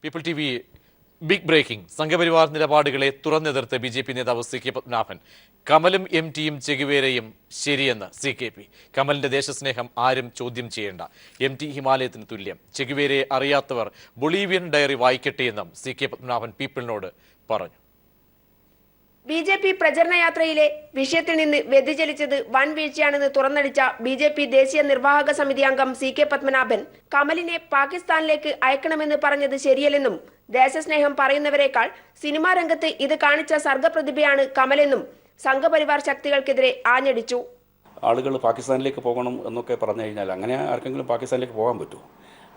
People T V big breaking. Sangh Parivar നിലപാടുകളെ തുറന്നെതിർത്ത് BJP. നേതാവ് സി.കെ. പത്മനാഭൻ. കമലും എം.ടിയും ചെഗുവേരയും ശരിയെന്ന് സി.കെ.പി. കമലിന്റെ ദേശസ്നേഹം ആരും ചോദ്യം ചെയ്യേണ്ട. എം.ടി. ഹിമാലയത്തിന് തുല്യം. ചെഗുവേരയെ അറിയാത്തവർ ബൊളീവിയൻ ഡയറി വായിക്കട്ടെയെന്നും സി.കെ. പത്മനാഭൻ പീപ്പിളിനോട് പറഞ്ഞു. ബി.ജെ.പി. പ്രചരണയാത്രയിലെ വിഷയത്തിൽ നിന്ന് വ്യതിചലിച്ചത് വൻ വീഴ്ചയാണെന്ന് തുറന്നടിച്ച ബി.ജെ.പി. ദേശീയ നിർവാഹക സമിതി അംഗം സി.കെ. പത്മനാഭൻ കമലിനെ പാകിസ്ഥാനിലേക്ക് അയക്കണമെന്ന് പറഞ്ഞത് ശരിയല്ലെന്നും ദേശസ്നേഹം പറയുന്നവരെക്കാൾ സിനിമാ രംഗത്ത് ഇത് കാണിച്ച സർഗപ്രതിഭയാണ് കമലെന്നും സംഘപരിവാർ ശക്തികൾക്കെതിരെ ആഞ്ഞടിച്ചു. ആളുകൾ പാകിസ്ഥാനിലേക്ക് പോകണം എന്നൊക്കെ പറഞ്ഞു കഴിഞ്ഞാൽ അങ്ങനെ ആർക്കെങ്കിലും പാകിസ്ഥാനിലേക്ക് പോകാൻ പറ്റുമോ?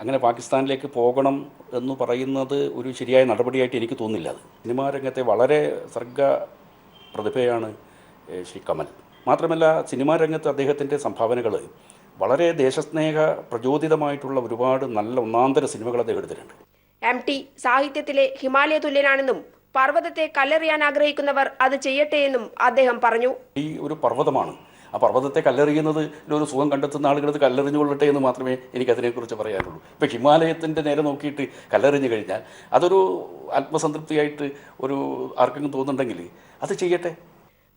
അങ്ങനെ പാകിസ്ഥാനിലേക്ക് പോകണം എന്ന് പറയുന്നത് ഒരു ശരിയായ നടപടിയായിട്ട് എനിക്ക് തോന്നുന്നില്ല. അത് സിനിമാ രംഗത്തെ വളരെ സർഗ പ്രതിഭയാണ് ശ്രീ കമൽ. മാത്രമല്ല സിനിമാ രംഗത്ത് അദ്ദേഹത്തിൻ്റെ സംഭാവനകൾ വളരെ ദേശസ്നേഹ പ്രചോദിതമായിട്ടുള്ള ഒരുപാട് നല്ല ഒന്നാന്തര സിനിമകൾ അദ്ദേഹം എടുത്തിട്ടുണ്ട്. എം.ടി. സാഹിത്യത്തിലെ ഹിമാലയ തുല്യനാണെന്നും പർവ്വതത്തെ കല്ലെറിയാൻ ആഗ്രഹിക്കുന്നവർ അത് ചെയ്യട്ടെ എന്നും അദ്ദേഹം പറഞ്ഞു. ഈ ഒരു പർവ്വതമാണ്, ആ പർവ്വതത്തെ കല്ലെറിയുന്നത് ഒരു സുഖം കണ്ടെത്തുന്ന ആളുകൾ അത് കല്ലെറിഞ്ഞു കൊള്ളട്ടെ എന്ന് മാത്രമേ എനിക്കതിനെക്കുറിച്ച് പറയാനുള്ളൂ. ഇപ്പോൾ ഹിമാലയത്തിൻ്റെ നേരെ നോക്കിയിട്ട് കല്ലെറിഞ്ഞു കഴിഞ്ഞാൽ അതൊരു ആത്മസംതൃപ്തിയായിട്ട് ഒരു ആർക്കെങ്കിലും തോന്നുന്നുണ്ടെങ്കിൽ അത് ചെയ്യട്ടെ.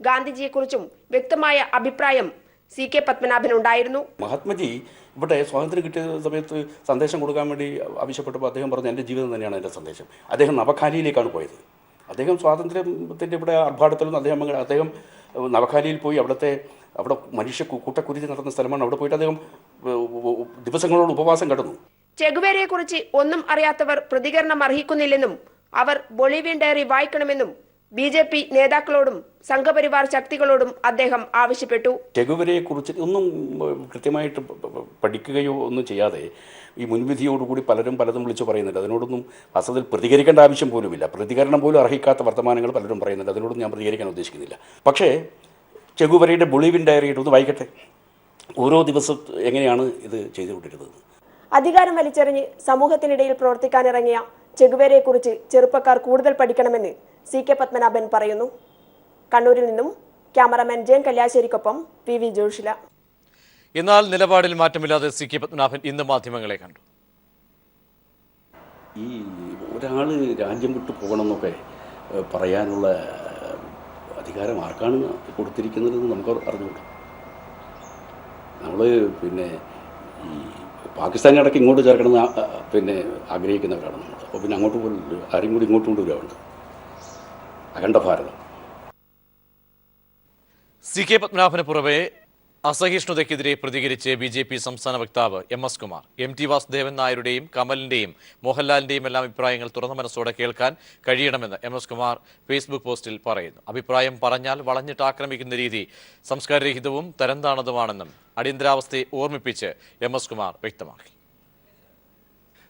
ഗാന്ധിജിയെക്കുറിച്ചും വ്യക്തമായ അഭിപ്രായം സി.കെ. പത്മനാഭനുണ്ടായിരുന്നു. മഹാത്മജി ഇവിടെ സ്വാതന്ത്ര്യം കിട്ടിയ സമയത്ത് സന്ദേശം കൊടുക്കാൻ വേണ്ടി ആവശ്യപ്പെട്ടപ്പോൾ അദ്ദേഹം പറഞ്ഞു എൻ്റെ ജീവിതം തന്നെയാണ് എൻ്റെ സന്ദേശം. അദ്ദേഹം നവഖാലിയിലേക്കാണ് പോയത്. അദ്ദേഹം സ്വാതന്ത്ര്യത്തിൻ്റെ ഇവിടെ ആർഭാടത്തിലൊന്നും അദ്ദേഹം നവഖാലിയിൽ പോയി അവിടെ മനുഷ്യ കൂട്ടക്കുരുതി നടന്ന സ്ഥലമാണ്. അവിടെ പോയിട്ട് അദ്ദേഹം ദിവസങ്ങളോട് ഉപവാസം കടന്നു. ചെഗുവേരയെക്കുറിച്ച് ഒന്നും അറിയാത്തവർ പ്രതികരണം അർഹിക്കുന്നില്ലെന്നും അവർ ബൊളീവിയൻ ഡയറി വായിക്കണമെന്നും ബി.ജെ.പി. നേതാക്കളോടും സംഘപരിവാർ ശക്തികളോടും അദ്ദേഹം ആവശ്യപ്പെട്ടു. ചെഗുവേരയെക്കുറിച്ച് ഒന്നും കൃത്യമായിട്ട് പഠിക്കുകയോ ഒന്നും ചെയ്യാതെ ഈ മുൻവിധിയോടുകൂടി പലതും വിളിച്ചു പറയുന്നുണ്ട്. അതിനോടൊന്നും വാസ്തവത്തിൽ പ്രതികരിക്കേണ്ട ആവശ്യം പോലുമില്ല. പ്രതികരണം പോലും അർഹിക്കാത്ത വർത്തമാനങ്ങൾ പലരും പറയുന്നുണ്ട്. അതിനോടൊന്നും ഞാൻ പ്രതികരിക്കാൻ ഉദ്ദേശിക്കുന്നില്ല. പക്ഷേ ചെഗുവേരയുടെ ബൊളീവിയൻ ഡയറി ഒന്ന് വായിക്കട്ടെ. ഓരോ ദിവസം എങ്ങനെയാണ് ഇത് ചെയ്തുകൊണ്ടിരുന്നത്. അധികാരം വലിച്ചെറിഞ്ഞ് സമൂഹത്തിനിടയിൽ പ്രവർത്തിക്കാനിറങ്ങിയ ചെഗുവേരയെക്കുറിച്ച് ചെറുപ്പക്കാർ കൂടുതൽ പഠിക്കണമെന്ന് സി.കെ. പത്മനാഭൻ പറയുന്നു. കണ്ണൂരിൽ നിന്നും ക്യാമറാമാൻ ജയൻ കല്യാശ്ശേരിക്കൊപ്പം പി.വി. ജോഷില. എന്നാൽ നിലപാടിൽ മാറ്റമില്ലാതെ സി.കെ. പത്മനാഭൻ ഇന്ന് മാധ്യമങ്ങളെ കണ്ടു. ഈ ഒരാൾ രാജ്യം വിട്ടു പോകണമെന്നൊക്കെ പറയാനുള്ള അധികാരം ആർക്കാണ് കൊടുത്തിരിക്കുന്നതെന്ന് നമുക്ക് അറിഞ്ഞുകൂടാ. നമ്മൾ ഈ പാകിസ്ഥാനെ അടക്കം ഇങ്ങോട്ട് ചേർക്കണമെന്ന് ആഗ്രഹിക്കുന്നവരാണ് നമ്മൾ. അപ്പോൾ പിന്നെ അങ്ങോട്ട് പോലും ആരും കൂടി ഇങ്ങോട്ട് കൊണ്ടുവരാറുണ്ട്. അഖണ്ഡ ഭാരതം. സി.കെ. പത്മനാഭന് പുറമെ അസഹിഷ്ണുതയ്ക്കെതിരെ പ്രതികരിച്ച് ബി.ജെ.പി. സംസ്ഥാന വക്താവ് എം.എസ്. കുമാർ. എം.ടി. വാസുദേവൻ നായരുടെയും കമലിന്റെയും മോഹൻലാലിന്റെയും എല്ലാം അഭിപ്രായങ്ങൾ തുറന്ന മനസ്സോടെ കേൾക്കാൻ കഴിയണമെന്ന് എം.എസ്. കുമാർ ഫേസ്ബുക്ക് പോസ്റ്റിൽ പറയുന്നു. അഭിപ്രായം പറഞ്ഞാൽ വളഞ്ഞിട്ട് ആക്രമിക്കുന്ന രീതി സംസ്കാരരഹിതവും തരംതാണതുമാണെന്നും അടിയന്തരാവസ്ഥയെ ഓർമ്മിപ്പിച്ച് എം.എസ്. കുമാർ വ്യക്തമാക്കി.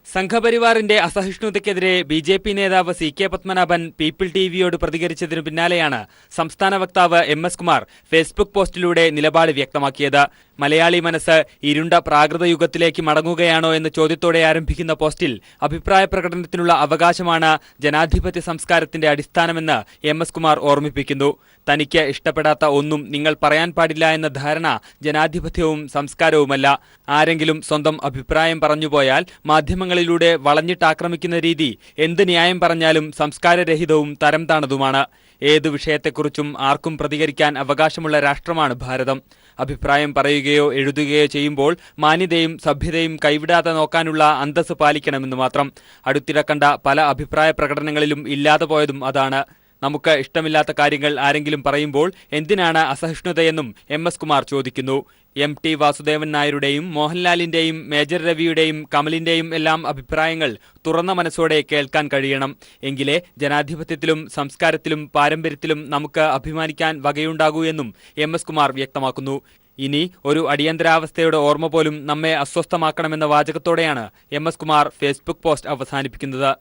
സംഘപരിവാറിന്റെ അസഹിഷ്ണുതയ്ക്കെതിരെ ബി.ജെ.പി. നേതാവ് സി.കെ. പത്മനാഭൻ പീപ്പിൾ ടിവിയോട് പ്രതികരിച്ചതിനു പിന്നാലെയാണ് സംസ്ഥാന വക്താവ് എം.എസ്. കുമാർ ഫേസ്ബുക്ക് പോസ്റ്റിലൂടെ നിലപാട് വ്യക്തമാക്കിയത്. മലയാളി മനസ്സ് ഇരുണ്ട പ്രാകൃത യുഗത്തിലേക്ക് മടങ്ങുകയാണോ എന്ന ചോദ്യത്തോടെ ആരംഭിക്കുന്ന പോസ്റ്റിൽ അഭിപ്രായ പ്രകടനത്തിനുള്ള അവകാശമാണ് ജനാധിപത്യ സംസ്കാരത്തിന്റെ അടിസ്ഥാനമെന്ന് എം.എസ്. കുമാർ ഓർമ്മിപ്പിക്കുന്നു. തനിക്ക് ഇഷ്ടപ്പെടാത്ത ഒന്നും നിങ്ങൾ പറയാൻ പാടില്ല എന്ന ധാരണ ജനാധിപത്യവും സംസ്കാരവുമല്ല. ആരെങ്കിലും സ്വന്തം അഭിപ്രായം പറഞ്ഞുപോയാൽ മാധ്യമങ്ങളിലൂടെ വളഞ്ഞിട്ടാക്രമിക്കുന്ന രീതി എന്ത് ന്യായം പറഞ്ഞാലും സംസ്കാരരഹിതവും തരം താണതുമാണ്. ഏതു വിഷയത്തെക്കുറിച്ചും ആർക്കും പ്രതികരിക്കാൻ അവകാശമുള്ള രാഷ്ട്രമാണ് ഭാരതം. അഭിപ്രായം പറയുകയോ എഴുതുകയോ ചെയ്യുമ്പോൾ മാന്യതയും സഭ്യതയും കൈവിടാതെ നോക്കാനുള്ള അന്തസ്സ് പാലിക്കണമെന്ന് മാത്രം. അടുത്തിടെ കണ്ട പല അഭിപ്രായ പ്രകടനങ്ങളിലും ഇല്ലാതെ പോയതും അതാണ്. നമുക്ക് ഇഷ്ടമില്ലാത്ത കാര്യങ്ങൾ ആരെങ്കിലും പറയുമ്പോൾ എന്തിനാണ് അസഹിഷ്ണുതയെന്നും എം.എസ്. കുമാർ ചോദിക്കുന്നു. എം.ടി. വാസുദേവൻ നായരുടെയും മോഹൻലാലിന്റെയും മേജർ രവിയുടെയും കമലിന്റെയും എല്ലാം അഭിപ്രായങ്ങൾ തുറന്ന മനസ്സോടെ കേൾക്കാൻ കഴിയണം. എങ്കിലേ ജനാധിപത്യത്തിലും സംസ്കാരത്തിലും പാരമ്പര്യത്തിലും നമുക്ക് അഭിമാനിക്കാൻ വകയുണ്ടാകൂ എന്നും എം.എസ്. കുമാർ വ്യക്തമാക്കുന്നു. ഇനി ഒരു അടിയന്തരാവസ്ഥയുടെ ഓർമ്മ പോലും നമ്മെ അസ്വസ്ഥമാക്കണമെന്ന വാചകത്തോടെയാണ് എം.എസ്. കുമാർ ഫേസ്ബുക്ക് പോസ്റ്റ് അവസാനിപ്പിക്കുന്നത്.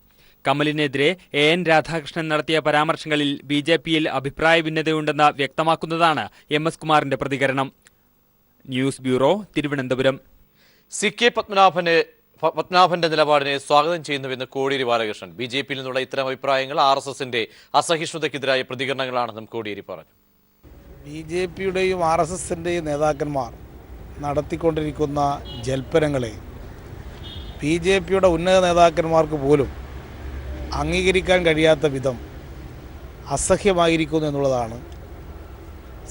കമലിനെതിരെ എൻ രാധാകൃഷ്ണൻ നടത്തിയ പരാമർശങ്ങളിൽ ബി.ജെ.പിയിൽ അഭിപ്രായ ഭിന്നതയുണ്ടെന്ന് വ്യക്തമാക്കുന്നതാണ് എം.എസ്. കുമാറിന്റെ പ്രതികരണം. News bureau, Thiruvananthapuram. സി.കെ. പത്മനാഭന്റെ നിലപാടിനെ സ്വാഗതം ചെയ്യുന്നുവെന്ന് കോടിയേരി ബാലകൃഷ്ണൻ. ബി.ജെ.പിയിൽ നിന്നുള്ള ഇത്തരം അഭിപ്രായങ്ങൾ ആർ.എസ്.എസിന്റെ അസഹിഷ്ണുതയ്ക്കെതിരായ പ്രതികരണങ്ങളാണെന്നും കോടിയേരി പറഞ്ഞു. ബി.ജെ.പിയുടെയും ആർ.എസ്.എസിന്റെയും നേതാക്കന്മാർ നടത്തിക്കൊണ്ടിരിക്കുന്ന ജൽപ്പനങ്ങളെ ബി.ജെ.പിയുടെ ഉന്നത നേതാക്കന്മാർക്ക് പോലും അംഗീകരിക്കാൻ കഴിയാത്ത വിധം അസഹ്യമായിരിക്കുന്നു എന്നുള്ളതാണ്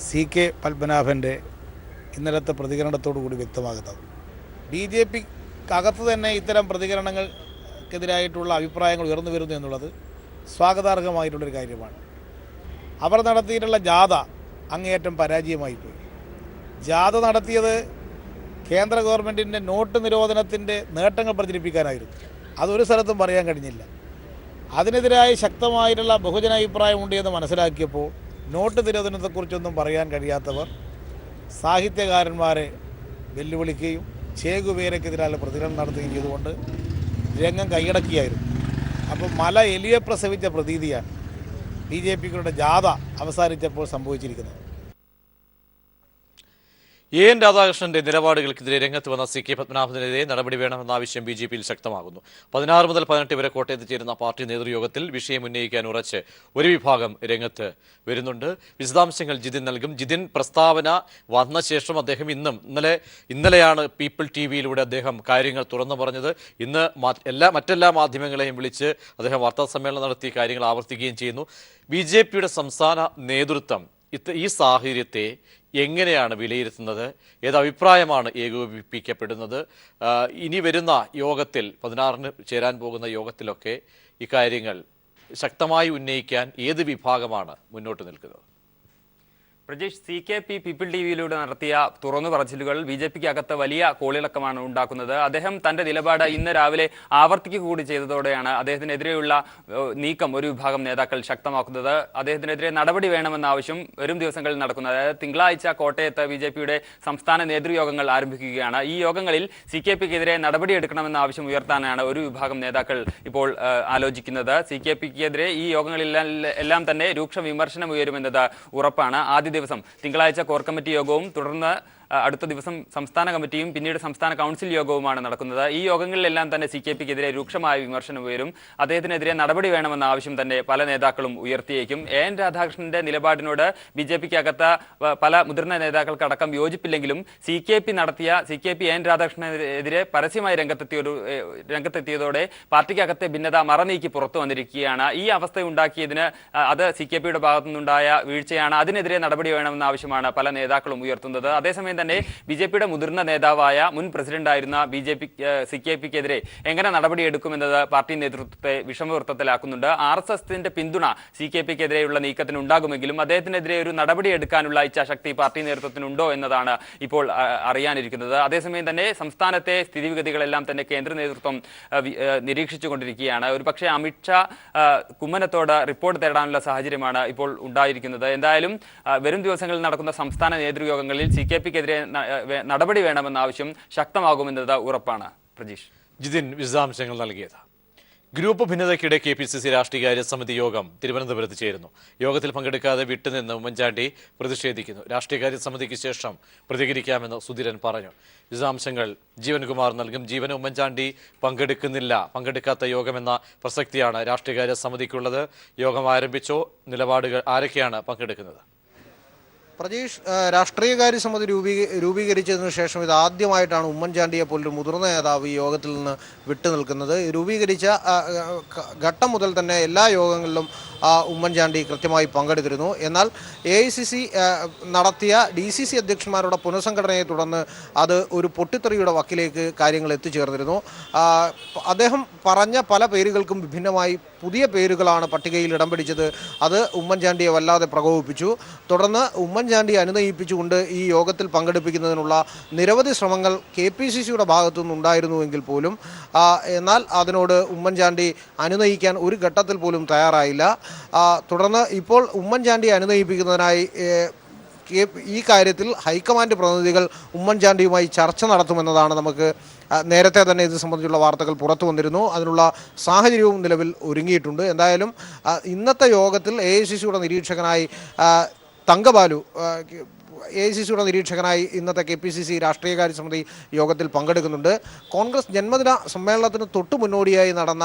CK പത്മനാഭൻ്റെ ഇന്നലത്തെ പ്രതികരണത്തോടു കൂടി വ്യക്തമാകുന്നത്. BJPക്കകത്ത് തന്നെ ഇത്തരം പ്രതികരണങ്ങൾക്കെതിരായിട്ടുള്ള അഭിപ്രായങ്ങൾ ഉയർന്നു വരുന്നു എന്നുള്ളത് സ്വാഗതാർഹമായിട്ടുള്ളൊരു കാര്യമാണ്. അവർ നടത്തിയിട്ടുള്ള ജാഥ അങ്ങേയറ്റം പരാജയമായിപ്പോയി. ജാഥ നടത്തിയത് കേന്ദ്ര ഗവൺമെൻറ്റിൻ്റെ നോട്ട് നിരോധനത്തിൻ്റെ നേട്ടങ്ങൾ പ്രചരിപ്പിക്കാനായിരുന്നു. അതൊരു സ്ഥലത്തും പറയാൻ കഴിഞ്ഞില്ല. അതിനെതിരായി ശക്തമായിട്ടുള്ള ബഹുജനാഭിപ്രായമുണ്ട് എന്ന് മനസ്സിലാക്കിയപ്പോൾ നോട്ട് നിരോധനത്തെക്കുറിച്ചൊന്നും പറയാൻ കഴിയാത്തവർ സാഹിത്യകാരന്മാരെ വെല്ലുവിളിക്കുകയും ചേകുവേരക്കെതിരായ പ്രതികരണം നടത്തുകയും ചെയ്തുകൊണ്ട് രംഗം കൈയടക്കിയായിരുന്നു. അപ്പോൾ മല എലിയെ പ്രസവിച്ച പ്രതീതിയാണ് BJPയുടെ ജാഥ അവസാനിച്ചപ്പോൾ സംഭവിച്ചിരിക്കുന്നത്. എൻ രാധാകൃഷ്ണന്റെ നിലപാടുകൾക്കെതിരെ രംഗത്ത് വന്ന CK പത്മനാഭനെതിരെ നടപടി വേണമെന്ന ആവശ്യം BJPയിൽ ശക്തമാകുന്നു. 16 മുതൽ 18 വരെ കോട്ടയത്ത് ചേരുന്ന പാർട്ടി നേതൃയോഗത്തിൽ വിഷയം ഉന്നയിക്കാൻ ഉറച്ച് ഒരു വിഭാഗം രംഗത്ത് വരുന്നുണ്ട്. വിശദാംശങ്ങൾ ജിതിൻ നൽകും. ജിതിൻ, പ്രസ്താവന വന്ന ശേഷം അദ്ദേഹം ഇന്നലെയാണ് പീപ്പിൾ TVയിലൂടെ അദ്ദേഹം കാര്യങ്ങൾ തുറന്നു പറഞ്ഞത്. ഇന്ന് മറ്റെല്ലാ മാധ്യമങ്ങളെയും വിളിച്ച് അദ്ദേഹം വാർത്താസമ്മേളനം നടത്തി കാര്യങ്ങൾ ആവർത്തിക്കുകയും ചെയ്യുന്നു. BJPയുടെ സംസ്ഥാന നേതൃത്വം ഈ സാഹചര്യത്തെ എങ്ങനെയാണ് വിലയിരുത്തുന്നത്? ഏത് അഭിപ്രായമാണ് ഏകോപിപ്പിക്കപ്പെടുന്നത്? ഇനി വരുന്ന യോഗത്തിൽ 16-ന് ചേരാൻ പോകുന്ന യോഗത്തിലൊക്കെ ഇക്കാര്യങ്ങൾ ശക്തമായി ഉന്നയിക്കാൻ ഏത് വിഭാഗമാണ് മുന്നോട്ട് നിൽക്കുന്നത്? പ്രജേഷ്, CKP പീപ്പിൾ TVയിലൂടെ നടത്തിയ തുറന്നു പറച്ചിലുകൾ BJPക്ക് അകത്ത് വലിയ കോളിളക്കമാണ് ഉണ്ടാക്കുന്നത്. അദ്ദേഹം തന്റെ നിലപാട് ഇന്ന് രാവിലെ ആവർത്തിക്കുക കൂടി ചെയ്തതോടെയാണ് അദ്ദേഹത്തിനെതിരെയുള്ള നീക്കം ഒരു വിഭാഗം നേതാക്കൾ ശക്തമാക്കുന്നത്. അദ്ദേഹത്തിനെതിരെ നടപടി വേണമെന്ന ആവശ്യം വരും ദിവസങ്ങളിൽ നടക്കുന്നത്. അതായത് തിങ്കളാഴ്ച കോട്ടയത്ത് BJPയുടെ സംസ്ഥാന നേതൃയോഗങ്ങൾ ആരംഭിക്കുകയാണ്. ഈ യോഗങ്ങളിൽ CKPക്കെതിരെ നടപടിയെടുക്കണമെന്ന ആവശ്യം ഉയർത്താനാണ് ഒരു വിഭാഗം നേതാക്കൾ ഇപ്പോൾ ആലോചിക്കുന്നത്. CKPക്കെതിരെ ഈ യോഗങ്ങളിലെല്ലാം തന്നെ രൂക്ഷ വിമർശനം ഉയരുമെന്നത് ഉറപ്പാണ്. ആദ്യ ദിവസം തിങ്കളാഴ്ച കോർ കമ്മിറ്റി യോഗവും തുടർന്ന് അടുത്ത ദിവസം സംസ്ഥാന കമ്മിറ്റിയും പിന്നീട് സംസ്ഥാന കൗൺസിൽ യോഗവുമാണ് നടക്കുന്നത്. ഈ യോഗങ്ങളിലെല്ലാം തന്നെ CKPക്കെതിരെ രൂക്ഷമായ വിമർശനം ഉയരും. അദ്ദേഹത്തിനെതിരെ നടപടി വേണമെന്ന ആവശ്യം തന്നെ പല നേതാക്കളും ഉയർത്തിയേക്കും. എൻ രാധാകൃഷ്ണന്റെ നിലപാടിനോട് BJPക്കകത്ത് പല മുതിർന്ന നേതാക്കൾക്കടക്കം യോജിപ്പില്ലെങ്കിലും CKP എൻ രാധാകൃഷ്ണനെതിരെ പരസ്യമായി രംഗത്തെത്തിയതോടെ പാർട്ടിക്കകത്തെ ഭിന്നത മറനീക്കി പുറത്തു വന്നിരിക്കുകയാണ്. ഈ അവസ്ഥ ഉണ്ടാക്കിയതിന് അത് CKPയുടെ ഭാഗത്തുനിന്നുണ്ടായ വീഴ്ചയാണ്. അതിനെതിരെ നടപടി വേണമെന്ന ആവശ്യമാണ് പല നേതാക്കളും ഉയർത്തുന്നത്. അതേസമയം തന്നെ BJPയുടെ മുതിർന്ന നേതാവായ മുൻ പ്രസിഡന്റായിരുന്ന CKPക്കെതിരെ എങ്ങനെ നടപടിയെടുക്കുമെന്നത് പാർട്ടി നേതൃത്വത്തെ വിഷമവൃത്തത്തിലാക്കുന്നുണ്ട്. RSSന്റെ പിന്തുണ CKPക്കെതിരെയുള്ള നീക്കത്തിന് ഉണ്ടാകുമെങ്കിലും അദ്ദേഹത്തിനെതിരെ ഒരു നടപടിയെടുക്കാനുള്ള ഇച്ഛാശക്തി പാർട്ടി നേതൃത്വത്തിനുണ്ടോ എന്നതാണ് ഇപ്പോൾ അറിയാനിരിക്കുന്നത്. അതേസമയം തന്നെ സംസ്ഥാനത്തെ സ്ഥിതിഗതികളെല്ലാം തന്നെ കേന്ദ്ര നേതൃത്വം നിരീക്ഷിച്ചുകൊണ്ടിരിക്കുകയാണ്. ഒരുപക്ഷെ അമിത്ഷാ കുമ്മനത്തോട് റിപ്പോർട്ട് തേടാനുള്ള സാഹചര്യമാണ് ഇപ്പോൾ ഉണ്ടായിരിക്കുന്നത്. എന്തായാലും വരും ദിവസങ്ങളിൽ നടക്കുന്ന സംസ്ഥാന നേതൃയോഗങ്ങളിൽ CKPക്കെതിരെ നടപടി വേണമെന്ന ആവശ്യം ശക്തമാകുമെന്നത് ഉറപ്പാണ്. പ്രജീഷ്, ജിതിൻ വിശദാംശങ്ങൾ നൽകിയത്. ഗ്രൂപ്പ് ഭിന്നതയ്ക്കിടെ KPCC രാഷ്ട്രീയകാര്യ സമിതി യോഗം തിരുവനന്തപുരത്ത് ചേരുന്നു. യോഗത്തിൽ പങ്കെടുക്കാതെ വിട്ടുനിന്ന് ഉമ്മൻചാണ്ടി പ്രതിഷേധിക്കുന്നു. രാഷ്ട്രീയകാര്യ സമിതിക്ക് ശേഷം പ്രതികരിക്കാമെന്ന് സുധീരൻ പറഞ്ഞു. വിശദാംശങ്ങൾ ജീവൻകുമാർ നൽകും. ജീവൻ, ഉമ്മൻചാണ്ടി പങ്കെടുക്കാത്ത യോഗമെന്ന പ്രസക്തിയാണ് രാഷ്ട്രീയകാര്യ സമിതിക്കുള്ളത്. യോഗം ആരംഭിച്ചോ? നിലപാടുകൾ ആരൊക്കെയാണ് പങ്കെടുക്കുന്നത്? പ്രജീഷ്, രാഷ്ട്രീയകാര്യ സമിതി രൂപീകരിച്ചതിനു ശേഷം ഇത് ആദ്യമായിട്ടാണ് ഉമ്മൻചാണ്ടിയെ പോലൊരു മുതിർന്ന നേതാവ് ഈ യോഗത്തിൽ നിന്ന് വിട്ടുനിൽക്കുന്നത്. രൂപീകരിച്ച ഘട്ടം മുതൽ തന്നെ എല്ലാ യോഗങ്ങളിലും ഉമ്മൻചാണ്ടി കൃത്യമായി പങ്കെടുത്തിരുന്നു. എന്നാൽ AICC നടത്തിയ DCC അധ്യക്ഷന്മാരുടെ പുനഃസംഘടനയെ തുടർന്ന് അത് ഒരു പൊട്ടിത്തെറിയുടെ വക്കിലേക്ക് കാര്യങ്ങൾ എത്തിച്ചേർന്നിരുന്നു. അദ്ദേഹം പറഞ്ഞ പല പേരുകൾക്കും വിഭിന്നമായി പുതിയ പേരുകളാണ് പട്ടികയിൽ ഇടം പിടിച്ചത്. അത് ഉമ്മൻചാണ്ടിയെ വല്ലാതെ പ്രകോപിപ്പിച്ചു. തുടർന്ന് ഉമ്മൻചാണ്ടിയെ അനുനയിപ്പിച്ചുകൊണ്ട് ഈ യോഗത്തിൽ പങ്കെടുപ്പിക്കുന്നതിനുള്ള നിരവധി ശ്രമങ്ങൾ KPCCയുടെ ഭാഗത്തുനിന്നുണ്ടായിരുന്നുവെങ്കിൽ പോലും എന്നാൽ അതിനോട് ഉമ്മൻചാണ്ടി അനുനയിക്കാൻ ഒരു ഘട്ടത്തിൽ പോലും തയ്യാറായില്ല. തുടർന്ന് ഇപ്പോൾ ഉമ്മൻചാണ്ടിയെ അനുനയിപ്പിക്കുന്നതിനായി ഈ കാര്യത്തിൽ ഹൈക്കമാൻഡ് പ്രതിനിധികൾ ഉമ്മൻചാണ്ടിയുമായി ചർച്ച നടത്തുമെന്നതാണ് നമുക്ക് നേരത്തെ തന്നെ ഇത് സംബന്ധിച്ചുള്ള വാർത്തകൾ പുറത്തു വന്നിരുന്നു. അതിനുള്ള സാഹചര്യവും നിലവിൽ ഒരുങ്ങിയിട്ടുണ്ട്. എന്തായാലും ഇന്നത്തെ യോഗത്തിൽ AICCയുടെ നിരീക്ഷകനായി തങ്കബാലു AICCയുടെ നിരീക്ഷകനായി ഇന്നത്തെ KPCC രാഷ്ട്രീയകാര്യ സമിതി യോഗത്തിൽ പങ്കെടുക്കുന്നുണ്ട്. കോൺഗ്രസ് ജന്മദിന സമ്മേളനത്തിന് തൊട്ടു മുന്നോടിയായി നടന്ന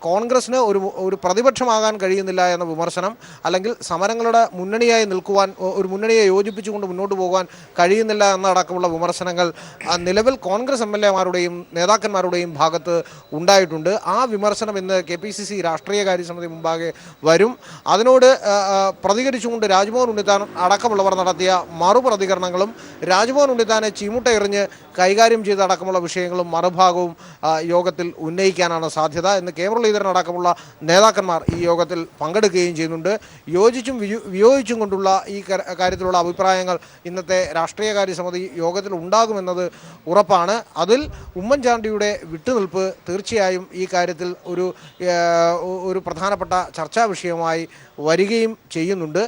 കോൺഗ്രസിന് ഒരു പ്രതിപക്ഷമാകാൻ കഴിയുന്നില്ല എന്ന വിമർശനം, അല്ലെങ്കിൽ സമരങ്ങളുടെ മുന്നണിയായി നിൽക്കുവാൻ, ഒരു മുന്നണിയെ യോജിപ്പിച്ചുകൊണ്ട് മുന്നോട്ട് പോകാൻ കഴിയുന്നില്ല എന്നടക്കമുള്ള വിമർശനങ്ങൾ നിലവിൽ കോൺഗ്രസ് MLA-മാരുടെയും നേതാക്കന്മാരുടെയും ഭാഗത്ത് ഉണ്ടായിട്ടുണ്ട്. ആ വിമർശനം ഇന്ന് KPCC രാഷ്ട്രീയകാര്യ സമിതി മുമ്പാകെ വരും. അതിനോട് പ്രതികരിച്ചുകൊണ്ട് രാജ്മോഹൻ ഉണ്ണിത്താൻ അടക്കമുള്ളവർ നടത്തിയ മറുപ്രതികരണങ്ങളും രാജ്മോഹൻ ഉണ്ണിത്താനെ ചീമുട്ട എറിഞ്ഞ് കൈകാര്യം ചെയ്ത അടക്കമുള്ള വിഷയങ്ങളും മറുഭാഗവും യോഗത്തിൽ ഉന്നയിക്കാനാണ് സാധ്യത എന്ന് മുരളീധരനടക്കമുള്ള നേതാക്കന്മാർ ഈ യോഗത്തിൽ പങ്കെടുക്കുകയും ചെയ്യുന്നുണ്ട്. യോജിച്ചും വിയോജിച്ചും കൊണ്ടുള്ള ഈ കാര്യത്തിലുള്ള അഭിപ്രായങ്ങൾ ഇന്നത്തെ രാഷ്ട്രീയകാര്യ സമിതി യോഗത്തിൽ ഉണ്ടാകുമെന്നത് ഉറപ്പാണ്. അതിൽ ഉമ്മൻചാണ്ടിയുടെ വിട്ടുനിൽപ്പ് തീർച്ചയായും ഈ കാര്യത്തിൽ ഒരു പ്രധാനപ്പെട്ട ചർച്ചാ വിഷയമായി വരികയും ചെയ്യുന്നുണ്ട്.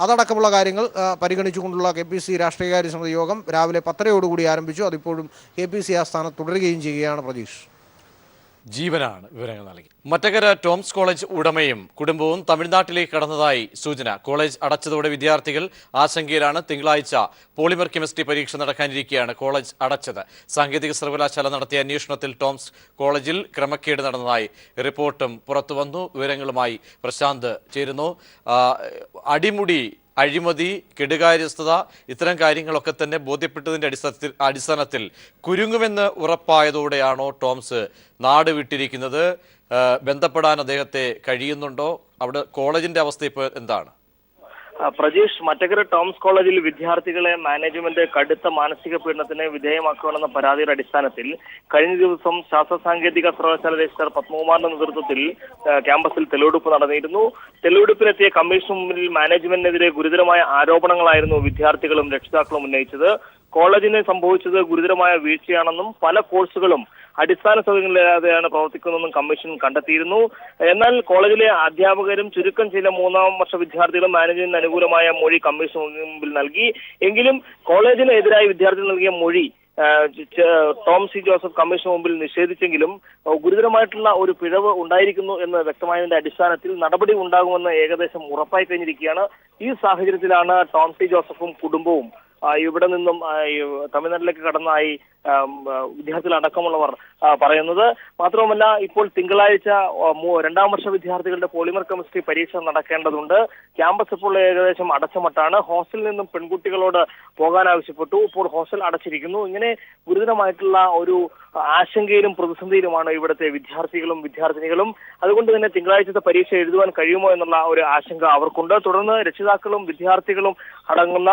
അതടക്കമുള്ള കാര്യങ്ങൾ പരിഗണിച്ചുകൊണ്ടുള്ള KPCC രാഷ്ട്രീയകാര്യ സമിതി യോഗം രാവിലെ 10:00 ആരംഭിച്ചു. അതിപ്പോഴും KPCC ആസ്ഥാനത്ത് തുടരുകയും ചെയ്യുകയാണ്. പ്രതീഷ്. ജീവനാണ് വിവരങ്ങൾ നൽകി. മറ്റക്കര ടോംസ് കോളേജ് ഉടമയും കുടുംബവും തമിഴ്നാട്ടിലേക്ക് കടന്നതായി സൂചന. കോളേജ് അടച്ചതോടെ വിദ്യാർത്ഥികൾ ആശങ്കയിലാണ്. തിങ്കളാഴ്ച പോളിമർ കെമിസ്ട്രി പരീക്ഷ നടക്കാനിരിക്കെയാണ് കോളേജ് അടച്ചത്. സാങ്കേതിക സർവകലാശാല നടത്തിയ അന്വേഷണത്തിൽ ടോംസ് കോളേജിൽ ക്രമക്കേട് നടന്നതായി റിപ്പോർട്ടും പുറത്തുവന്നു. വിവരങ്ങളുമായി പ്രശാന്ത് ചേരുന്നു. അടിമുടി അഴിമതി, കെടുകാര്യസ്ഥത, ഇത്തരം കാര്യങ്ങളൊക്കെ തന്നെ ബോധ്യപ്പെട്ടതിൻ്റെ അടിസ്ഥാനത്തിൽ കുരുങ്ങുമെന്ന് ഉറപ്പായതോടെയാണോ ടോംസ് നാട് വിട്ടിരിക്കുന്നത്? ബന്ധപ്പെടാൻ അദ്ദേഹത്തെ കഴിയുന്നുണ്ടോ? അവിടെ കോളേജിന്റെ അവസ്ഥ ഇപ്പോൾ എന്താണ്? പ്രജീഷ്, മറ്റക്കര ടോംസ് കോളേജിൽ വിദ്യാർത്ഥികളെ മാനേജ്മെന്റ് കടുത്ത മാനസിക പീഡനത്തിന് വിധേയമാക്കുകയാണെന്ന പരാതിയുടെ അടിസ്ഥാനത്തിൽ കഴിഞ്ഞ ദിവസം ശാസ്ത്ര സാങ്കേതിക സർവകലാശാല രജിസ്ട്രാർ പത്മകുമാറിന്റെ നേതൃത്വത്തിൽ ക്യാമ്പസിൽ തെളിവെടുപ്പ് നടന്നിരുന്നു. തെളിവെടുപ്പിനെത്തിയ കമ്മീഷൻ മുമ്പിൽ മാനേജ്മെന്റിനെതിരെ ഗുരുതരമായ ആരോപണങ്ങളായിരുന്നു വിദ്യാർത്ഥികളും രക്ഷിതാക്കളും ഉന്നയിച്ചത്. കോളേജിന് സംഭവിച്ചത് ഗുരുതരമായ വീഴ്ചയാണെന്നും പല കോഴ്സുകളും അടിസ്ഥാന സൗകര്യങ്ങളില്ലാതെയാണ് പ്രവർത്തിക്കുന്നതെന്നും കമ്മീഷൻ കണ്ടെത്തിയിരുന്നു. എന്നാൽ കോളേജിലെ അധ്യാപകരും ചുരുക്കം ചില 3ാം വർഷ വിദ്യാർത്ഥികളും മാനേജ്മെന്റിന് അനുകൂലമായ മൊഴി കമ്മീഷൻ മുമ്പിൽ നൽകി. എങ്കിലും കോളേജിന് എതിരായി വിദ്യാർത്ഥികൾ നൽകിയ മൊഴി ടോം സി ജോസഫ് കമ്മീഷൻ മുമ്പിൽ നിഷേധിച്ചെങ്കിലും ഗുരുതരമായിട്ടുള്ള ഒരു പിഴവ് ഉണ്ടായിരിക്കുന്നു എന്ന് വ്യക്തമായതിന്റെ അടിസ്ഥാനത്തിൽ നടപടി ഉണ്ടാകുമെന്ന് ഏകദേശം ഉറപ്പായി കഴിഞ്ഞിരിക്കുകയാണ്. ഈ സാഹചര്യത്തിലാണ് ടോം സി ജോസഫും കുടുംബവും ഇവിടെ നിന്നും തമിഴ്നാട്ടിലേക്ക് കടന്നായി വിദ്യാർത്ഥികൾ അടക്കമുള്ളവർ പറയുന്നത്. മാത്രവുമല്ല, ഇപ്പോൾ തിങ്കളാഴ്ച 2ാം വർഷ വിദ്യാർത്ഥികളുടെ പോളിമർ കെമിസ്ട്രി പരീക്ഷ നടക്കേണ്ടതുണ്ട്. ക്യാമ്പസ് ഇപ്പോൾ ഏകദേശം അടച്ചമട്ടാണ്. ഹോസ്റ്റലിൽ നിന്നും പെൺകുട്ടികളോട് പോകാൻ ആവശ്യപ്പെട്ടു. ഇപ്പോൾ ഹോസ്റ്റൽ അടച്ചിരിക്കുന്നു. ഇങ്ങനെ ഗുരുതരമായിട്ടുള്ള ഒരു ആശങ്കയിലും പ്രതിസന്ധിയിലുമാണ് ഇവിടുത്തെ വിദ്യാർത്ഥികളും വിദ്യാർത്ഥിനികളും. അതുകൊണ്ട് തന്നെ തിങ്കളാഴ്ചത്തെ പരീക്ഷ എഴുതുവാൻ കഴിയുമോ എന്നുള്ള ഒരു ആശങ്ക അവർക്കുണ്ട്. തുടർന്ന് രക്ഷിതാക്കളും വിദ്യാർത്ഥികളും അടങ്ങുന്ന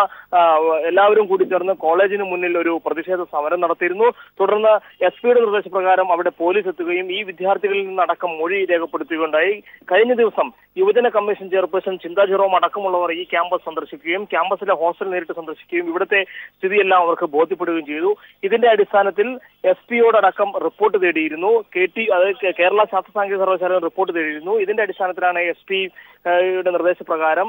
എല്ലാവരും കൂടി ചേർന്ന് കോളേജിന് മുന്നിൽ ഒരു പ്രതിഷേധ സമരം നടത്തിയിരുന്നു. തുടർന്ന് SP-യുടെ നിർദ്ദേശപ്രകാരം അവിടെ പോലീസ് എത്തുകയും ഈ വിദ്യാർത്ഥികളിൽ നിന്നടക്കം മൊഴി രേഖപ്പെടുത്തുകയുണ്ടായി. കഴിഞ്ഞ ദിവസം യുവജന കമ്മീഷൻ ചെയർപേഴ്സൺ ചിന്താ ജെറോം അടക്കമുള്ളവർ ഈ ക്യാമ്പസ് സന്ദർശിക്കുകയും ക്യാമ്പസിലെ ഹോസ്റ്റൽ നേരിട്ട് സന്ദർശിക്കുകയും ഇവിടുത്തെ സ്ഥിതിയെല്ലാം അവർക്ക് ബോധ്യപ്പെടുകയും ചെയ്തു. ഇതിന്റെ അടിസ്ഥാനത്തിൽ SP-യോടക്കം റിപ്പോർട്ട് തേടിയിരുന്നു. കേരള ശാസ്ത്ര സാങ്കേതിക സർവകലാശാല റിപ്പോർട്ട് തേടിയിരുന്നു. ഇതിന്റെ അടിസ്ഥാനത്തിലാണ് SP-യുടെ നിർദ്ദേശപ്രകാരം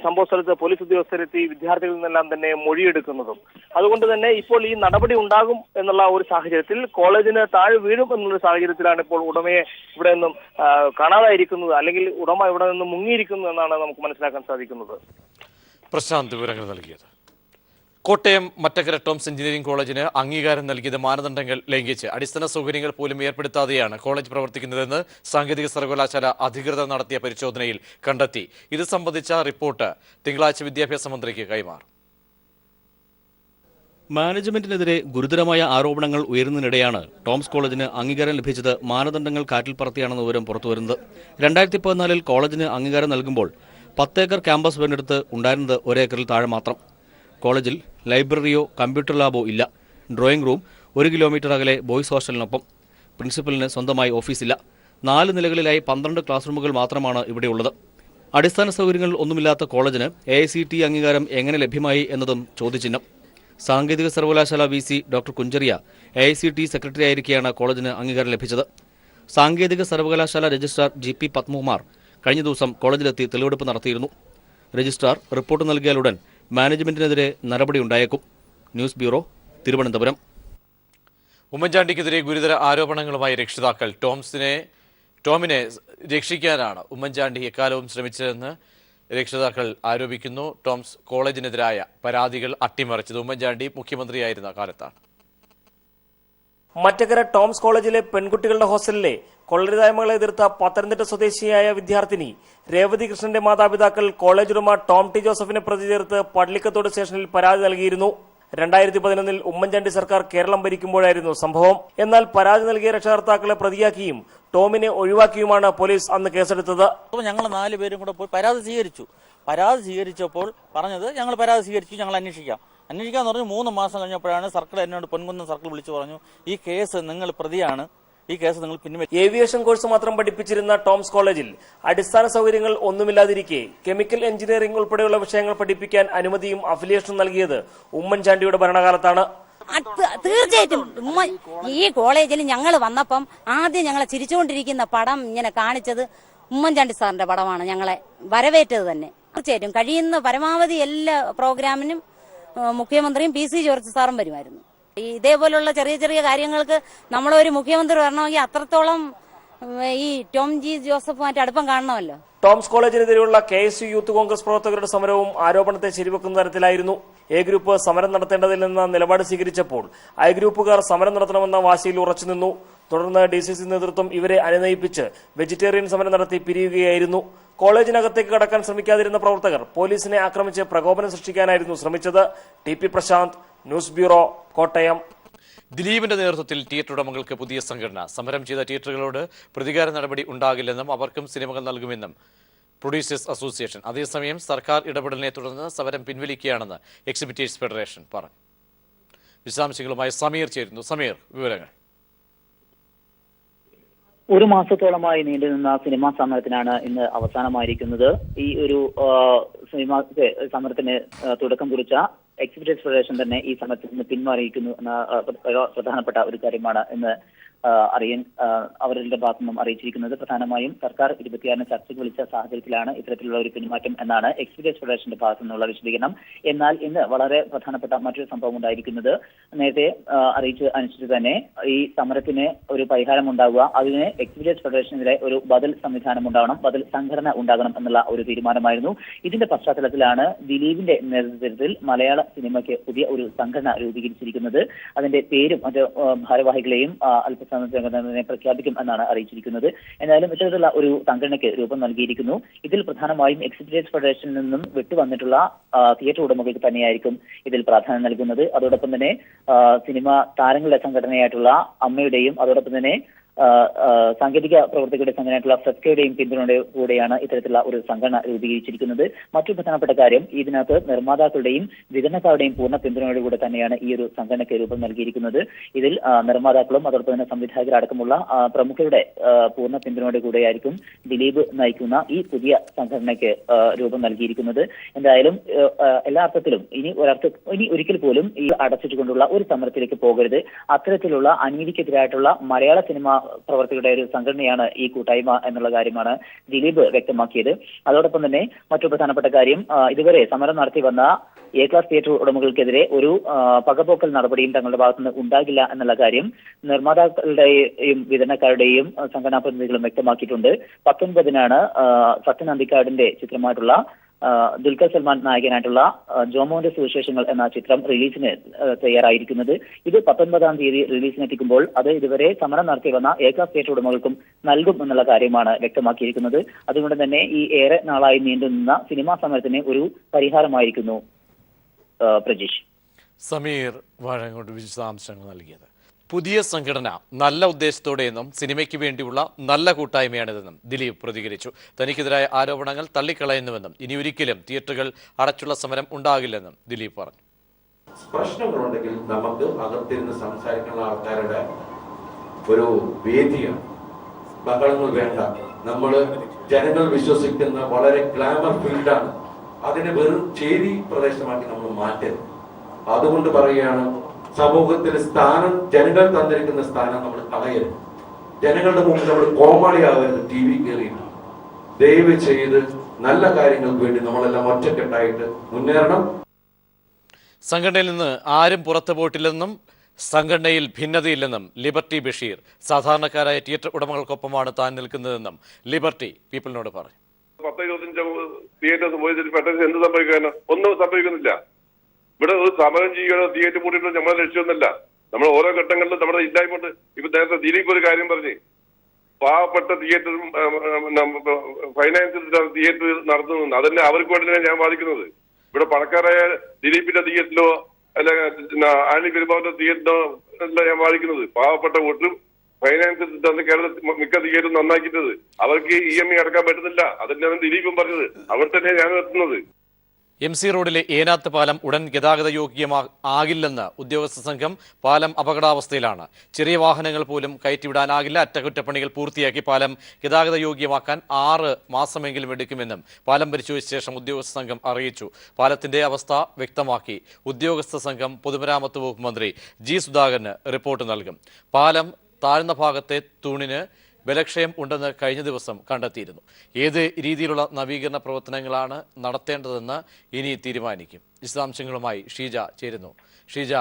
സംഭവ സ്ഥലത്ത് പോലീസ് ഉദ്യോഗസ്ഥരെത്തി വിദ്യാർത്ഥികളിൽ നിന്നെല്ലാം തന്നെ മൊഴിയെടുക്കുന്നതും. അതുകൊണ്ട് തന്നെ ഇപ്പോൾ ഈ നടപടി ഉണ്ടാകും എന്നുള്ള ഒരു സാഹചര്യത്തിൽ കോളേജിന് താഴെ വീഴും എന്നുള്ള സാഹചര്യത്തിലാണ് ഇപ്പോൾ ഉടമയെ ഇവിടെ നിന്നും കാണാതായിരിക്കുന്നത്, അല്ലെങ്കിൽ ഉടമ ഇവിടെ നിന്നും മുങ്ങിയിരിക്കുന്നു എന്നാണ് നമുക്ക് മനസ്സിലാക്കാൻ സാധിക്കുന്നത്. പ്രശാന്ത് വിവരങ്ങൾ നൽകിയത്. കോട്ടയം മറ്റക്കര ടോംസ് എഞ്ചിനീയറിംഗ് കോളേജിന് അംഗീകാരം നൽകിയത് മാനദണ്ഡങ്ങൾ ലംഘിച്ച് അടിസ്ഥാന സൗകര്യങ്ങൾ പോലും ഏർപ്പെടുത്താതെയാണ് കോളേജ് പ്രവർത്തിക്കുന്നതെന്ന് സാങ്കേതിക സർവകലാശാല അധികൃതർ നടത്തിയ പരിശോധനയിൽ കണ്ടെത്തി. ഇത് സംബന്ധിച്ച റിപ്പോർട്ട് തിങ്കളാഴ്ച വിദ്യാഭ്യാസ മന്ത്രിക്ക് കൈമാറും. മാനേജ്മെന്റിനെതിരെ ഗുരുതരമായ ആരോപണങ്ങൾ ഉയരുന്നതിനിടെയാണ് ടോംസ് കോളേജിന് അംഗീകാരം ലഭിച്ചത് മാനദണ്ഡങ്ങൾ കാറ്റിൽ പറത്തിയാണെന്ന വിവരം പുറത്തുവരുന്നത്. 2014 കോളേജിന് അംഗീകാരം നൽകുമ്പോൾ 10 ഏക്കർ ക്യാമ്പസ് വേണ്ടെടുത്ത് ഉണ്ടായിരുന്നത് 1 ഏക്കറിൽ താഴെ മാത്രം. കോളേജിൽ ലൈബ്രറിയോ കമ്പ്യൂട്ടർ ലാബോ ഇല്ല. ഡ്രോയിങ് റൂം 1 കിലോമീറ്റർ അകലെ ബോയ്സ് ഹോസ്റ്റലിനൊപ്പം. പ്രിൻസിപ്പലിന് സ്വന്തമായി ഓഫീസില്ല. 4 നിലകളിലായി 12 ക്ലാസ് റൂമുകൾ മാത്രമാണ് ഇവിടെയുള്ളത്. അടിസ്ഥാന സൗകര്യങ്ങൾ ഒന്നുമില്ലാത്ത കോളേജിന് AICTE അംഗീകാരം എങ്ങനെ ലഭ്യമായി എന്നതും ചോദ്യചിഹ്നം. സാങ്കേതിക സർവകലാശാല VC doctor Kunchariya AICTE secretary ആയിരിക്കെയാണ് കോളേജിന് അംഗീകാരം ലഭിച്ചത്. സാങ്കേതിക സർവകലാശാല രജിസ്ട്രാർ GP പത്മകുമാർ കഴിഞ്ഞ ദിവസം കോളേജിലെത്തി തെളിവെടുപ്പ് നടത്തിയിരുന്നു. രജിസ്ട്രാർ റിപ്പോർട്ട് നൽകിയാലുടൻ മാനേജ്മെന്റിനെതിരെ നടപടിയുണ്ടായേക്കും. News bureau, Thiruvananthapuram. ഉമ്മൻചാണ്ടിക്കെതിരെ ഗുരുതര ആരോപണങ്ങളുമായി രക്ഷിതാക്കൾ. ടോമിനെ രക്ഷിക്കാനാണ് ഉമ്മൻചാണ്ടി എക്കാലവും ശ്രമിച്ചതെന്ന് രക്ഷിതാക്കൾ ആരോപിക്കുന്നു. ടോംസ് കോളേജിനെതിരായ പരാതികൾ അട്ടിമറിച്ചത് ഉമ്മൻചാണ്ടി മുഖ്യമന്ത്രിയായിരുന്ന കാലത്താണ്. മറ്റക്കര ടോംസ് കോളേജിലെ പെൺകുട്ടികളുടെ ഹോസ്റ്റലിലെ കൊള്ളരുതായ്മകളെ എതിർത്ത പത്തനംതിട്ട സ്വദേശിയായ വിദ്യാർത്ഥിനി രേവതി കൃഷ്ണന്റെ മാതാപിതാക്കൾ കോളേജ് ഉടമ ടോം ടി ജോസഫിനെ പ്രതി ചേർത്ത് പള്ളിക്കത്തോട് സ്റ്റേഷനിൽ പരാതി നൽകിയിരുന്നു. 2011 ഉമ്മൻചാണ്ടി സർക്കാർ കേരളം ഭരിക്കുമ്പോഴായിരുന്നു സംഭവം. എന്നാൽ പരാതി നൽകിയ രക്ഷകർത്താക്കളെ പ്രതിയാക്കിയും ടോമിനെ ഒഴിവാക്കിയുമാണ് പോലീസ് അന്ന് കേസെടുത്തത്. ഞങ്ങൾ 4 പേരും കൂടെ പോയി പരാതി സ്വീകരിച്ചു. പരാതി സ്വീകരിച്ചപ്പോൾ പറഞ്ഞത് ഞങ്ങൾ പരാതി സ്വീകരിച്ചു, ഞങ്ങൾ അന്വേഷിക്കാന്ന് പറഞ്ഞു. 3 മാസം കഴിഞ്ഞപ്പോഴാണ് സർക്കിൾ എന്നോട് പൊൻകുന്നം സർക്കിൾ വിളിച്ചു പറഞ്ഞു, ഈ കേസ് നിങ്ങൾ പ്രതിയാണ്, ഈ കേസ് നിങ്ങൾ പിൻവലിക്കും. ഏവിയേഷൻ കോഴ്സ് മാത്രം പഠിപ്പിച്ചിരുന്ന ടോംസ് കോളേജിൽ അടിസ്ഥാന സൗകര്യങ്ങൾ ഒന്നുമില്ലാതിരിക്കെ കെമിക്കൽ എഞ്ചിനീയറിംഗ് ഉൾപ്പെടെയുള്ള വിഷയങ്ങൾ പഠിപ്പിക്കാൻ അനുമതിയും അഫിലിയേഷനും നൽകിയത് ഉമ്മൻചാണ്ടിയുടെ ഭരണകാലത്താണ്. തീർച്ചയായിട്ടും ഈ കോളേജിൽ ഞങ്ങൾ വന്നപ്പം ആദ്യം ഞങ്ങളെ ചിരിച്ചുകൊണ്ടിരിക്കുന്ന പടം ഇങ്ങനെ കാണിച്ചത് ഉമ്മൻചാണ്ടി സാറിന്റെ പടമാണ്. ഞങ്ങളെ വരവേറ്റത് തന്നെ. തീർച്ചയായിട്ടും കഴിയുന്ന പരമാവധി എല്ലാ പ്രോഗ്രാമിനും മുഖ്യമന്ത്രിയും PC ജോർജ് സാറും വരുമായിരുന്നു. ഇതേപോലുള്ള ചെറിയ ചെറിയ കാര്യങ്ങൾക്ക് നമ്മളൊരു മുഖ്യമന്ത്രി വരണമെങ്കിൽ അത്രത്തോളം ഈ ടോം ജി ജോസഫുമായിട്ട് അടുപ്പം കാണണമല്ലോ. ടോംസ് കോളേജിനെതിരെയുള്ള KSU യൂത്ത് കോൺഗ്രസ് പ്രവർത്തകരുടെ സമരവും ആരോപണത്തെ ശരിവെക്കുന്ന തരത്തിലായിരുന്നു. എ ഗ്രൂപ്പ് സമരം നടത്തേണ്ടതില്ലെന്ന നിലപാട് സ്വീകരിച്ചപ്പോൾ ഐ ഗ്രൂപ്പുകാർ സമരം നടത്തണമെന്ന വാശിയിൽ ഉറച്ചുനിന്നു. തുടർന്ന് DCC നേതൃത്വം ഇവരെ അനുനയിപ്പിച്ച് വെജിറ്റേറിയൻ സമരം നടത്തി പിരിയുകയായിരുന്നു. കോളേജിനകത്തേക്ക് കടക്കാൻ ശ്രമിക്കാതിരുന്ന പ്രവർത്തകർ പോലീസിനെ ആക്രമിച്ച് പ്രകോപനം സൃഷ്ടിക്കാനായിരുന്നു ശ്രമിച്ചത്. TP Prashanth, news bureau, Kottayam. ദിലീപിന്റെ നേതൃത്വത്തിൽ തിയേറ്റർ ഉടമകൾക്ക് പുതിയ സംഘടന. സമരം ചെയ്ത തിയേറ്ററുകളോട് പ്രതികാര നടപടി ഉണ്ടാകില്ലെന്നും അവർക്കും സിനിമകൾ നൽകുമെന്നും പ്രൊഡ്യൂസേഴ്സ് അസോസിയേഷൻ. അതേസമയം സർക്കാർ ഇടപെടലിനെ തുടർന്ന് സമരം പിൻവലിക്കുകയാണെന്ന് എക്സിബിറ്റേഴ്സ് ഫെഡറേഷൻ പറഞ്ഞു. വിശദാംശങ്ങളുമായി സമീർ ചേരുന്നു. സമീർ, വിവരങ്ങൾ. 1 മാസത്തോളമായി നീണ്ടുനിന്ന സിനിമാ സമരത്തിനാണ് ഇന്ന് അവസാനമായിരിക്കുന്നത്. ഈ ഒരു സിനിമാ സമരത്തിന് തുടക്കം കുറിച്ച എക്സിബിറ്റേഴ്സ് ഫെഡറേഷൻ തന്നെ ഈ സമരത്തിൽ നിന്ന് പിന്മാറിയിരിക്കുന്നു എന്ന പ്രധാനപ്പെട്ട ഒരു കാര്യമാണ് ഇന്ന് അവരുടെ ഭാഗത്തു നിന്നും അറിയിച്ചിരിക്കുന്നത്. പ്രധാനമായും സർക്കാർ 26-ന് ചർച്ചയ്ക്ക് വിളിച്ച സാഹചര്യത്തിലാണ് ഇത്തരത്തിലുള്ള ഒരു പിന്മാറ്റം എന്നാണ് എക്സിബിറ്റേഴ്സ് ഫെഡറേഷന്റെ ഭാഗത്തു നിന്നുള്ള വിശദീകരണം. എന്നാൽ ഇന്ന് വളരെ പ്രധാനപ്പെട്ട മറ്റൊരു സംഭവം ഉണ്ടായിരിക്കുന്നത്, നേരത്തെ അറിയിച്ച അനുസരിച്ച് തന്നെ ഈ സമരത്തിന് ഒരു പരിഹാരം ഉണ്ടാവുക, അതിന് എക്സിബിറ്റേഴ്സ് ഫെഡറേഷനെതിരെ ഒരു ബദൽ സംവിധാനം ഉണ്ടാവണം, ബദൽ സംഘടന ഉണ്ടാകണം എന്നുള്ള ഒരു തീരുമാനമായിരുന്നു. ഇതിന്റെ പശ്ചാത്തലത്തിലാണ് ദിലീപിന്റെ നേതൃത്വത്തിൽ മലയാള സിനിമയ്ക്ക് പുതിയ ഒരു സംഘടന രൂപീകരിച്ചിരിക്കുന്നത്. അതിന്റെ പേരും മറ്റ് ഭാരവാഹികളെയും സംഘടനയെ പ്രഖ്യാപിക്കും എന്നാണ് അറിയിച്ചിരിക്കുന്നത്. എന്നാലും ഇത്തരത്തിലുള്ള ഒരു സംഘടനയ്ക്ക് രൂപം നൽകിയിരിക്കുന്നു. ഇതിൽ പ്രധാനമായും എക്സിബിറ്റേഴ്സ് ഫെഡറേഷനിൽ നിന്നും വിട്ടുവന്നിട്ടുള്ള തിയേറ്റർ ഉടമകൾക്ക് തന്നെയായിരിക്കും ഇതിൽ പ്രാധാന്യം നൽകുന്നത്. അതോടൊപ്പം തന്നെ സിനിമ താരങ്ങളുടെ സംഘടനയായിട്ടുള്ള അമ്മയുടെയും അതോടൊപ്പം തന്നെ സാങ്കേതിക പ്രവർത്തകരുടെ സംഘടനയായിട്ടുള്ള ഫ്രെസ്കയുടെയും പിന്തുണയോടെയാണ് ഇത്തരത്തിലുള്ള ഒരു സംഘടന രൂപീകരിച്ചിരിക്കുന്നത്. മറ്റൊരു പ്രധാനപ്പെട്ട കാര്യം, ഇതിനകത്ത് നിർമ്മാതാക്കളുടെയും വിതരണക്കാരുടെയും പൂർണ്ണ പിന്തുണയോടുകൂടെ തന്നെയാണ് ഈ ഒരു സംഘടനയ്ക്ക് രൂപം നൽകിയിരിക്കുന്നത്. ഇതിൽ നിർമ്മാതാക്കളും അതോടൊപ്പം തന്നെ സംവിധായകരടക്കമുള്ള പ്രമുഖരുടെ പൂർണ്ണ പിന്തുണയോടുകൂടെയായിരിക്കും ദിലീപ് നയിക്കുന്ന ഈ പുതിയ സംഘടനയ്ക്ക് രൂപം നൽകിയിരിക്കുന്നത്. എന്തായാലും എല്ലാ അർത്ഥത്തിലും ഇനി ഒരിക്കൽ പോലും ഈ അടച്ചിട്ടുകൊണ്ടുള്ള ഒരു സമരത്തിലേക്ക് പോകരുത്. അത്തരത്തിലുള്ള അനീതിക്കെതിരായിട്ടുള്ള മലയാള സിനിമ പ്രവർത്തകരുടെ ഒരു സംഘടനയാണ് ഈ കൂട്ടായ്മ എന്നുള്ള കാര്യമാണ് ദിലീപ് വ്യക്തമാക്കിയത്. അതോടൊപ്പം തന്നെ മറ്റൊരു പ്രധാനപ്പെട്ട കാര്യം, ഇതുവരെ സമരം നടത്തി വന്ന എ ക്ലാസ് തിയേറ്റർ ഉടമകൾക്കെതിരെ ഒരു പകപോക്കൽ നടപടിയും തങ്ങളുടെ ഭാഗത്തുനിന്ന് ഉണ്ടാകില്ല എന്നുള്ള കാര്യം നിർമ്മാതാക്കളുടെയും വിതരണക്കാരുടെയും സംഘടനാ പ്രതിനിധികളും വ്യക്തമാക്കിയിട്ടുണ്ട്. 19-നാണ് സത്യൻ അന്തിക്കാടിന്റെ ചിത്രമായിട്ടുള്ള ദുൽഖർ സൽമാൻ നായകനായിട്ടുള്ള ജോമോന്റെ സുവിശേഷങ്ങൾ എന്ന ചിത്രം റിലീസിന് തയ്യാറായിരിക്കുന്നത്. ഇത് 19-ാം തീയതി റിലീസിനെത്തിക്കുമ്പോൾ അത് ഇതുവരെ സമരം നടത്തി വന്ന എ ക്ലാസ് തിയേറ്റർ ഉടമകൾക്കും നൽകും എന്നുള്ള കാര്യമാണ് വ്യക്തമാക്കിയിരിക്കുന്നത്. അതുകൊണ്ട് തന്നെ ഈ ഏറെ നാളായി നീണ്ടുനിന്ന സിനിമാ സമരത്തിന് ഒരു പരിഹാരമായിരിക്കുന്നു. പ്രജീഷ്. സമീർ വാഴങ്ങോട് വിശദാംശങ്ങൾ നൽകിയത്. പുതിയ സംഘടന നല്ല ഉദ്ദേശത്തോടെയെന്നും സിനിമയ്ക്ക് വേണ്ടിയുള്ള നല്ല കൂട്ടായ്മയാണിതെന്നും ദിലീപ് പ്രതികരിച്ചു. തനിക്കെതിരായ ആരോപണങ്ങൾ തള്ളിക്കളയുന്നുവെന്നും ഇനിയൊരിക്കലും തിയേറ്ററുകൾ അടച്ചുള്ള സമരം ഉണ്ടാകില്ലെന്നും ദിലീപ് പറഞ്ഞു. പ്രശ്നങ്ങളുണ്ടെങ്കിൽ നമുക്ക് അകത്തിരുന്ന് സംസാരിക്കുന്ന ആൾക്കാരുടെ ഒരു വേദിയാണ്. ബഹളങ്ങൾ വേണ്ട. നമ്മൾ ജനങ്ങൾ വിശ്വസിക്കുന്ന വളരെ ഗ്ലാമർ ഫീൽഡാണ്. അതിനെ വെറും ചേരി പ്രദേശമാക്കി നമ്മൾ മാറ്റരുത്. അതുകൊണ്ട് പറയുകയാണ്, സമൂഹത്തിൽ സ്ഥാനം, ജനങ്ങൾ തന്നിരിക്കുന്ന സ്ഥാനം നമ്മൾ കളയരുത്. ജനങ്ങളുടെ മുമ്പിൽ നമ്മൾ കോമാളിയാവരുത്. TV കയറിയിട്ട് ദയവ് ചെയ്ത് നല്ല കാര്യങ്ങൾക്ക് വേണ്ടി നമ്മളെല്ലാം ഒറ്റക്കെട്ടായിട്ട് മുന്നേറണം. സംഘടനയിൽ നിന്ന് ആരും പുറത്തു പോയിട്ടില്ലെന്നും സംഘടനയിൽ ഭിന്നതയില്ലെന്നും ലിബർട്ടി ബഷീർ. സാധാരണക്കാരായ തിയേറ്റർ ഉടമകൾക്കൊപ്പമാണ് താൻ നിൽക്കുന്നതെന്നും ലിബർട്ടി പീപ്പിളിനോട് പറഞ്ഞു. 10-25 തിയേറ്റേഴ്സ് പോയതിൽ പെട്ടെന്ന് എന്ത് സംഭവിക്കാനോ? ഒന്നും സംഭവിക്കുന്നില്ല. ഇവിടെ ഒരു സമരം ചെയ്യുകയോ തിയേറ്റർ കൂട്ടിയിട്ട് നമ്മളെ ലക്ഷ്യമൊന്നുമല്ല. നമ്മൾ ഓരോ ഘട്ടങ്ങളിലും നമ്മുടെ ഇല്ലായ്മ കൊണ്ട് ഇപ്പൊ നേരത്തെ ദിലീപ് ഒരു കാര്യം പറഞ്ഞ്, പാവപ്പെട്ട തിയേറ്ററും ഫൈനാൻസിൽ തിയേറ്റർ നടത്തുന്നു. അതന്നെ അവർക്ക് വേണ്ടി ഞാൻ വാദിക്കുന്നത്. ഇവിടെ പണക്കാരായ ദിലീപിന്റെ തിയേറ്ററിലോ അല്ല ആനി പെരുമാറിന്റെ തിയേറ്ററിലോ അല്ല ഞാൻ വാദിക്കുന്നത്. പാവപ്പെട്ട ഒട്ടും ഫൈനാൻസിൽ തന്നെ കേരളത്തിൽ മിക്ക തിയേറ്ററും നന്നാക്കിയിട്ടത് അവർക്ക് EMI അടക്കാൻ പറ്റുന്നില്ല. അതന്നെയാണ് ദിലീപും പറഞ്ഞത്. അവിടെ തന്നെ ഞാൻ എത്തുന്നത്. MC റോഡിലെ ഏനാത്ത് പാലം ഉടൻ ഗതാഗത യോഗ്യമാകില്ലെന്ന് ഉദ്യോഗസ്ഥ സംഘം. പാലം അപകടാവസ്ഥയിലാണ്. ചെറിയ വാഹനങ്ങൾ പോലും കയറ്റിവിടാനാകില്ല. അറ്റകുറ്റപ്പണികൾ പൂർത്തിയാക്കി പാലം ഗതാഗത യോഗ്യമാക്കാൻ 6 മാസമെങ്കിലും എടുക്കുമെന്നും പാലം പരിശോധിച്ച ശേഷം ഉദ്യോഗസ്ഥ സംഘം അറിയിച്ചു. പാലത്തിന്റെ അവസ്ഥ വ്യക്തമാക്കി ഉദ്യോഗസ്ഥ സംഘം പൊതുമരാമത്ത് വകുപ്പ് മന്ത്രി G. സുധാകരന് റിപ്പോർട്ട് നൽകും. പാലം താഴ്ന്ന ഭാഗത്തെ തൂണിന് ബലക്ഷയം ഉണ്ടെന്ന് കഴിഞ്ഞ ദിവസം കണ്ടെത്തിയിരുന്നു. ഏത് രീതിയിലുള്ള നവീകരണ പ്രവർത്തനങ്ങളാണ് നടത്തേണ്ടതെന്ന് ഇനി തീരുമാനിക്കും. വിശദാംശങ്ങളുമായി ഷീജ ചേരുന്നു. ഷീജ,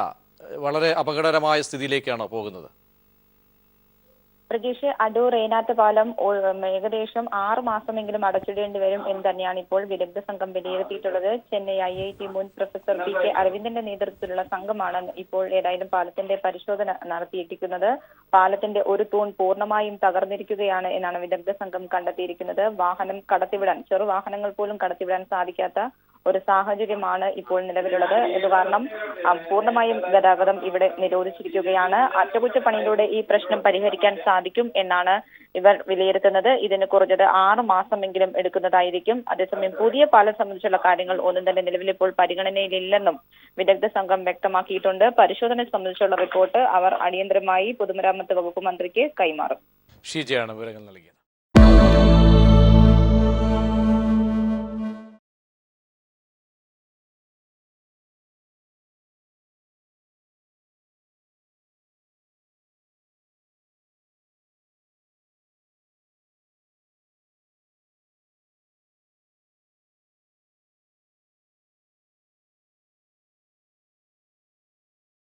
വളരെ അപകടകരമായ സ്ഥിതിയിലേക്കാണ് പോകുന്നത്. പ്രജീഷ്, അടൂർ ഏനാത്ത് പാലം ഏകദേശം 6 മാസമെങ്കിലും അടച്ചിടേണ്ടി വരും എന്ന് തന്നെയാണ് ഇപ്പോൾ വിദഗ്ധ സംഘം വിലയിരുത്തിയിട്ടുള്ളത്. ചെന്നൈ IIT മുൻ പ്രൊഫസർ PK അരവിന്ദന്റെ നേതൃത്വത്തിലുള്ള സംഘമാണ് ഇപ്പോൾ ഏതായാലും പാലത്തിന്റെ പരിശോധന നടത്തിയിരിക്കുന്നത്. പാലത്തിന്റെ ഒരു തൂൺ പൂർണ്ണമായും തകർന്നിരിക്കുകയാണ് എന്നാണ് വിദഗ്ധ സംഘം കണ്ടെത്തിയിരിക്കുന്നത്. വാഹനം കടത്തിവിടാൻ, ചെറുവാഹനങ്ങൾ പോലും കടത്തിവിടാൻ സാധിക്കാത്ത ഒരു സാഹചര്യമാണ് ഇപ്പോൾ നിലവിലുള്ളത്. ഇത് കാരണം പൂർണ്ണമായും ഗതാഗതം ഇവിടെ നിരോധിച്ചിരിക്കുകയാണ്. അറ്റകുറ്റപ്പണിയിലൂടെ ഈ പ്രശ്നം പരിഹരിക്കാൻ സാധിക്കും എന്നാണ് ഇവർ വിലയിരുത്തുന്നത്. ഇതിന് കുറഞ്ഞത് 6 മാസമെങ്കിലും എടുക്കുന്നതായിരിക്കും. അതേസമയം പുതിയ പാലം സംബന്ധിച്ചുള്ള കാര്യങ്ങൾ ഒന്നും തന്നെ നിലവിൽ ഇപ്പോൾ പരിഗണനയിലില്ലെന്നും വിദഗ്ധ സംഘം വ്യക്തമാക്കിയിട്ടുണ്ട്. പരിശോധന സംബന്ധിച്ചുള്ള റിപ്പോർട്ട് അവർ അടിയന്തരമായി പൊതുമരാമത്ത് വകുപ്പ് മന്ത്രിക്ക് കൈമാറും. ഷീജയാണ് വിവരങ്ങൾ നൽകിയത്.